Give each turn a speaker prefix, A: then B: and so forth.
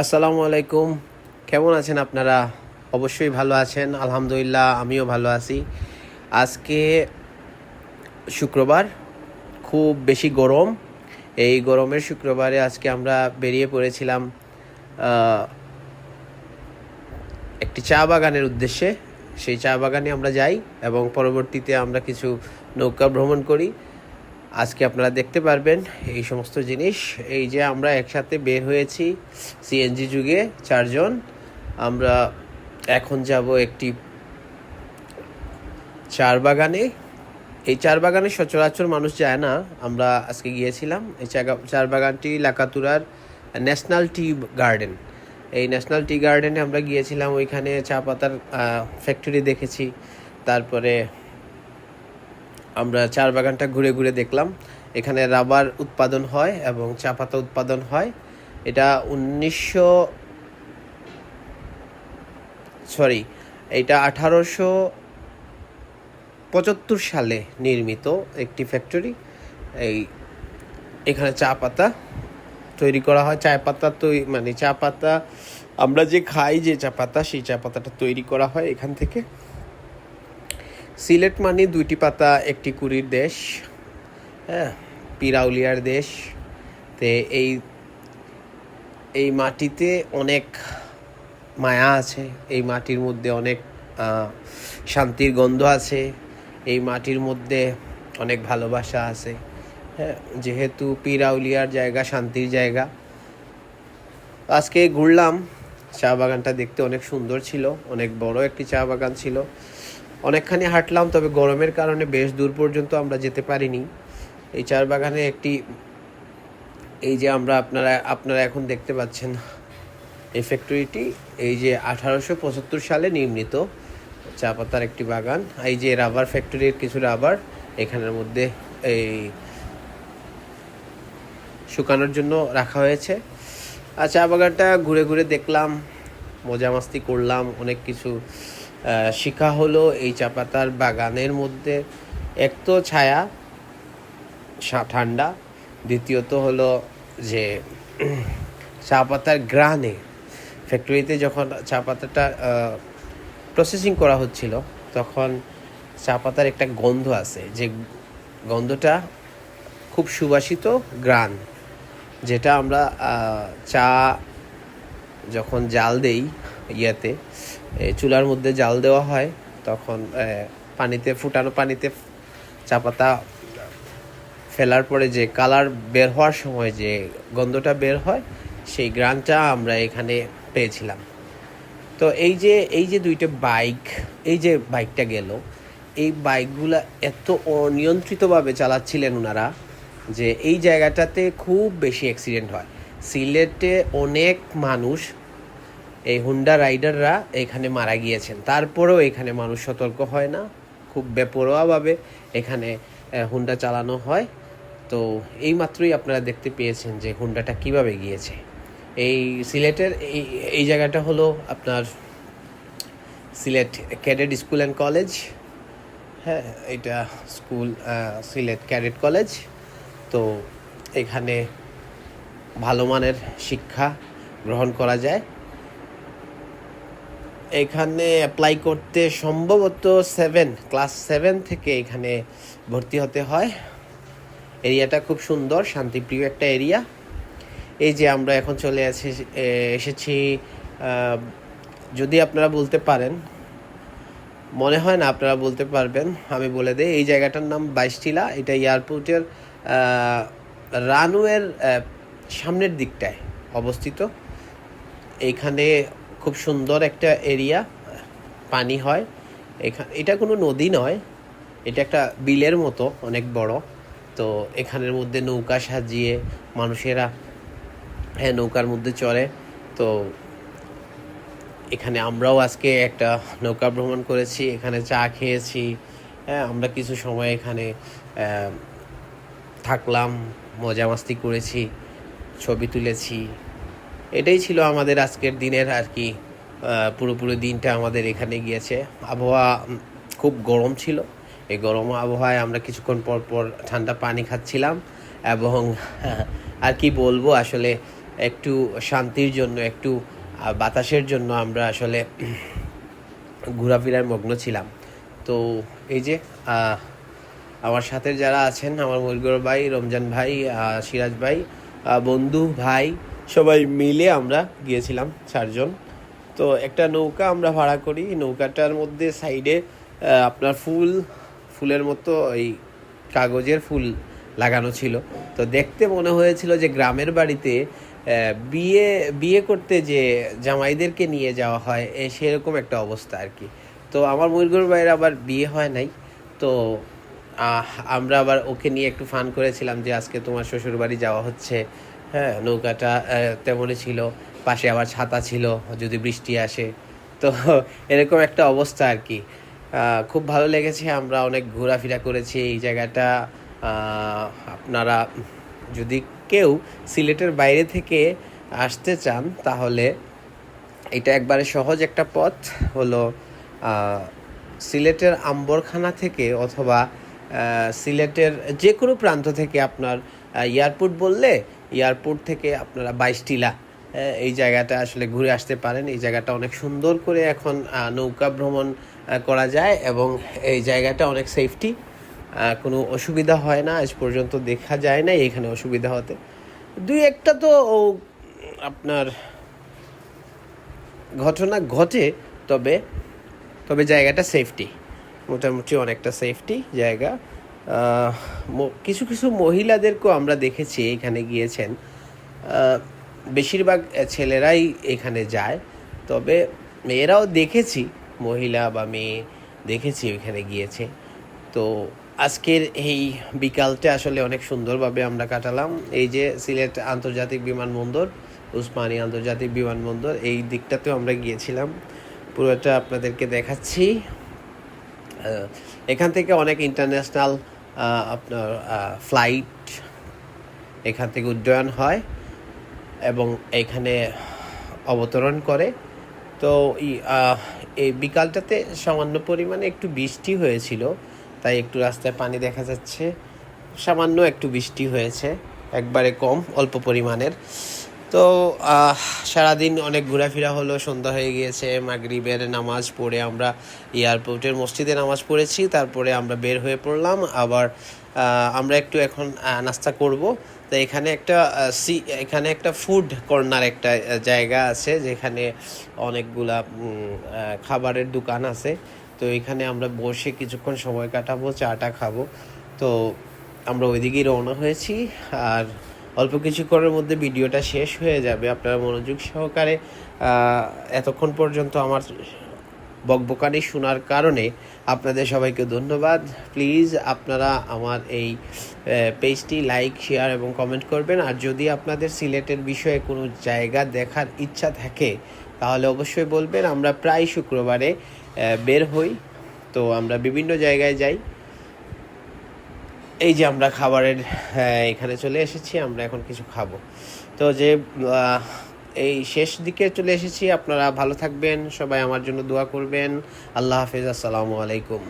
A: আসসালামু আলাইকুম। কেমন আছেন আপনারা? অবশ্যই ভালো আছেন। আলহামদুলিল্লাহ আমিও ভালো আছি। আজকে শুক্রবার, খুব বেশি গরম। এই গরমের শুক্রবারে আজকে আমরা বেরিয়ে পড়েছিলাম একটি চা বাগানের উদ্দেশ্যে। সেই চা বাগানে আমরা যাই এবং পরবর্তীতে আমরা কিছু নৌকা ভ্রমণ করি। আজকে আপনারা দেখতে পারবেন এই সমস্ত জিনিস। এই যে আমরা একসাথে বের হয়েছি সিএনজি যুগে 4 জন। আমরা এখন যাব একটি চার বাগানে। এই চার বাগানে সচরাচর মানুষ যায় না, আমরা আজকে গিয়েছিলাম। এই চার বাগানটি লাকাতুরার ন্যাশনাল টি গার্ডেন। এই ন্যাশনাল টি গার্ডেনে আমরা গিয়েছিলাম, ওইখানে চা পাতার ফ্যাক্টরি দেখেছি। তারপরে আমরা চার বাগানটা ঘুরে ঘুরে দেখলাম। এখানে রাবার উৎপাদন হয় এবং চা পাতা উৎপাদন হয়। এটা এটা 1875 সালে নির্মিত একটি ফ্যাক্টরি। এখানে চা পাতা তৈরি করা হয়। চা পাতা মানে চা পাতা আমরা যে খাই, যে চা পাতা, সেই চা পাতাটা তৈরি করা হয় এখান থেকে। সিলেট মানে দুইটি পাতা একটি কুড়ির দেশ, হ্যাঁ, পিরাউলিয়ার দেশ। তে এই মাটিতে অনেক মায়া আছে, এই মাটির মধ্যে অনেক শান্তির গন্ধ আছে, এই মাটির মধ্যে অনেক ভালোবাসা আছে। হ্যাঁ, যেহেতু পিরাউলিয়ার জায়গা, শান্তির জায়গা। আজকে ঘুরলাম, চা বাগানটা দেখতে অনেক সুন্দর ছিল, অনেক বড় একটি চা বাগান ছিল। অনেকখানি হাঁটলাম, তবে গরমের কারণে বেশ দূর পর্যন্ত আমরা যেতে পারিনি। এই চা বাগানে এই যে আপনারা এখন দেখতে পাচ্ছেন এই ফ্যাক্টরিটি, এই যে 1875 সালে নির্মিত চা পাতার একটি বাগান। এই যে রাবার ফ্যাক্টরির কিছু রাবার এখানের মধ্যে এই শুকানোর জন্য রাখা হয়েছে। আর চা বাগানটা ঘুরে ঘুরে দেখলাম, মজা মাস্তি করলাম, অনেক কিছু শিখা হলো। এই চা পাতার বাগানের মধ্যে এক তো ছায়া, ঠান্ডা, দ্বিতীয়ত হলো যে চা পাতার গ্রানে, ফ্যাক্টরিতে যখন চা পাতাটা প্রসেসিং করা হচ্ছিল তখন চা পাতার একটা গন্ধ আছে, যে গন্ধটা খুব সুবাসিত গ্রান, যেটা আমরা চা যখন জাল দেই, চুলার মধ্যে জাল দেওয়া হয়, তখন ফুটানো পানিতে চা পাতা ফেলার পরে যে কালার বের হওয়ার সময় যে গন্ধটা বের হয়, সেই গ্রানটা আমরা এখানে পেয়েছিলাম। তো এই যে দুইটা বাইক, এই যে বাইকটা গেল, এই বাইকগুলা এত অনিয়ন্ত্রিতভাবে চালাচ্ছিলেন ওনারা যে এই জায়গাটাতে খুব বেশি অ্যাক্সিডেন্ট হয়। সিলেটে অনেক মানুষ, এই হুন্ডা রাইডাররা এখানে মারা গিয়েছেন। তারপরেও এখানে মানুষ সতর্ক হয় না, খুব বেপরোয়াভাবে এখানে হুন্ডা চালানো হয়। তো এই মাত্রই আপনারা দেখতে পেয়েছেন যে হুন্ডাটা কিভাবে গিয়েছে। এই সিলেটের এই জায়গাটা হলো আপনার Sylhet cadet school and college. হ্যাঁ, এটা সিলেট ক্যাডেট কলেজ। তো এখানে ভালো মানের শিক্ষা গ্রহণ করা যায়। এখানে অ্যাপ্লাই করতে সম্ভবত ক্লাস 7 থেকে এখানে ভর্তি হতে হয়। এরিয়াটা খুব সুন্দর, শান্তিপ্রিয় একটা এরিয়া। এই যে আমরা এখন চলে এসেছি, যদি আপনারা বলতে পারেন, মনে হয় না আপনারা বলতে পারবেন, আমি বলে দিই। এই জায়গাটার নাম 22 টিলা। এটা এয়ারপোর্টের রানওয়ের সামনের দিকটায় অবস্থিত। এইখানে খুব সুন্দর একটা এরিয়া, পানি হয় এটা কোনো নদী নয়, এটা একটা বিলের মতো, অনেক বড়। তো এখানের মধ্যে নৌকা সাজিয়ে মানুষেরা নৌকার মধ্যে চড়ে। তো এখানে আমরাও আজকে একটা নৌকা ভ্রমণ করেছি, এখানে চা খেয়েছি। হ্যাঁ, আমরা কিছু সময় এখানে থাকলাম, মজা মাস্তি করেছি, ছবি তুলেছি। এটাই ছিল আমাদের আজকের দিনের আর কি। পুরোপুরি দিনটা আমাদের এখানে গিয়েছে। আবহাওয়া খুব গরম ছিল। এই গরম আবহাওয়ায় আমরা কিছুক্ষণ পর পর ঠান্ডা পানি খাচ্ছিলাম এবং আর কি বলবো, আসলে একটু শান্তির জন্য, একটু বাতাসের জন্য আমরা আসলে ঘোরাফেরার মগ্ন ছিলাম। তো এই যে আমার সাথে যারা আছেন, আমার মলগর ভাই, রমজান ভাই, সিরাজ ভাই, বন্ধু ভাই, সবাই মিলে আমরা গিয়েছিলাম 4 জন। তো একটা নৌকা আমরা ভাড়া করি, নৌকাটার মধ্যে সাইডে আপনার ফুলের মতো এই কাগজের ফুল লাগানো ছিল। তো দেখতে মনে হয়েছিল যে গ্রামের বাড়িতে বিয়ে বিয়ে করতে যে জামাইদেরকে নিয়ে যাওয়া হয় সেরকম একটা অবস্থা আর কি। তো আমার ময়ূরগড় ভাইয়ের আবার বিয়ে হয় নাই, তো আমরা আবার ওকে নিয়ে একটু ফান করেছিলাম যে আজকে তোমার শ্বশুর বাড়ি যাওয়া হচ্ছে। হ্যাঁ, নৌকাটা তেমনই ছিল, পাশে আবার ছাতা ছিল যদি বৃষ্টি আসে। তো এরকম একটা অবস্থা আর কি। খুব ভালো লেগেছে, আমরা অনেক ঘোরাফেরা করেছি এই জায়গাটা। আপনারা যদি কেউ সিলেটের বাইরে থেকে আসতে চান তাহলে এটা একবারে সহজ একটা পথ হলো সিলেটের আম্বরখানা থেকে অথবা সিলেটের যে কোনো প্রান্ত থেকে আপনার এয়ারপোর্ট বললে এয়ারপোর্ট থেকে আপনারা 22 টিলা এই জায়গাটা আসলে ঘুরে আসতে পারেন। এই জায়গাটা অনেক সুন্দর করে এখন নৌকা ভ্রমণ করা যায় এবং এই জায়গাটা অনেক সেফটি, কোনো অসুবিধা হয় না, আজ পর্যন্ত দেখা যায় না এখানে অসুবিধা হতে। দুই একটা তো আপনার ঘটনা ঘটে, তবে তবে জায়গাটা সেফটি, মোটামুটি অনেকটা সেফটি জায়গা। কিছু কিছু মহিলাদেরকেও আমরা দেখেছি এখানে গিয়েছেন, বেশিরভাগ ছেলেরাই এখানে যায়, তবে মেয়েরাও দেখেছি, মহিলা বা মেয়ে দেখেছি এখানে গিয়েছে। তো আজকের এই বিকালটা আসলে অনেক সুন্দরভাবে আমরা কাটালাম। এই যে সিলেট আন্তর্জাতিক বিমানবন্দর, উসমানী আন্তর্জাতিক বিমানবন্দর, এই দিকটাতেও আমরা গিয়েছিলাম, পুরোটা আপনাদেরকে দেখাচ্ছি। এখান থেকে অনেক ইন্টারন্যাশনাল আপনার ফ্লাইট এখান থেকে উড্ডয়ন হয় এবং এখানে অবতরণ করে। তো এই বিকালটাতে সামান্য পরিমাণে একটু বৃষ্টি হয়েছিল, তাই একটু রাস্তায় পানি দেখা যাচ্ছে, সামান্য একটু বৃষ্টি হয়েছে, একবারে কম, অল্প পরিমাণের। তো সারাদিন অনেক ঘোরাফেরা হলো, সন্ধ্যা হয়ে গিয়েছে, মাগরিবের নামাজ পড়ে আমরা এয়ারপোর্টের মসজিদে নামাজ পড়েছি, তারপরে আমরা বের হয়ে পড়লাম। আবার আমরা একটু এখন নাস্তা করব। তো এখানে একটা ফুড কর্নার একটা জায়গা আছে যেখানে অনেকগুলা খাবারের দোকান আছে। তো এখানে আমরা বসে কিছুক্ষণ সময় কাটাবো, চাটা খাবো। তো আমরা ওইদিকেই রওনা হয়েছি, আর অল্প কিছুক্ষণের মধ্যে ভিডিওটা শেষ হয়ে যাবে। আপনারা মনোযোগ সহকারে এতক্ষণ পর্যন্ত আমার বকবকানি শোনার কারণে আপনাদের সবাইকে ধন্যবাদ। প্লিজ আপনারা আমার এই পেজটি লাইক, শেয়ার এবং কমেন্ট করবেন। আর যদি আপনাদের সিলেটের বিষয়ে কোনো জায়গা দেখার ইচ্ছা থাকে তাহলে অবশ্যই বলবেন। আমরা প্রায় শুক্রবারে বের হই, তো আমরা বিভিন্ন জায়গায় যাই। এই যে আমরা খাবারের এখানে চলে এসেছি, আমরা এখন কিছু খাবো। তো যে এই শেষ দিকে চলে এসেছি, আপনারা ভালো থাকবেন, সবাই আমার জন্য দোয়া করবেন। আল্লাহ হাফেজ, আসসালামু আলাইকুম।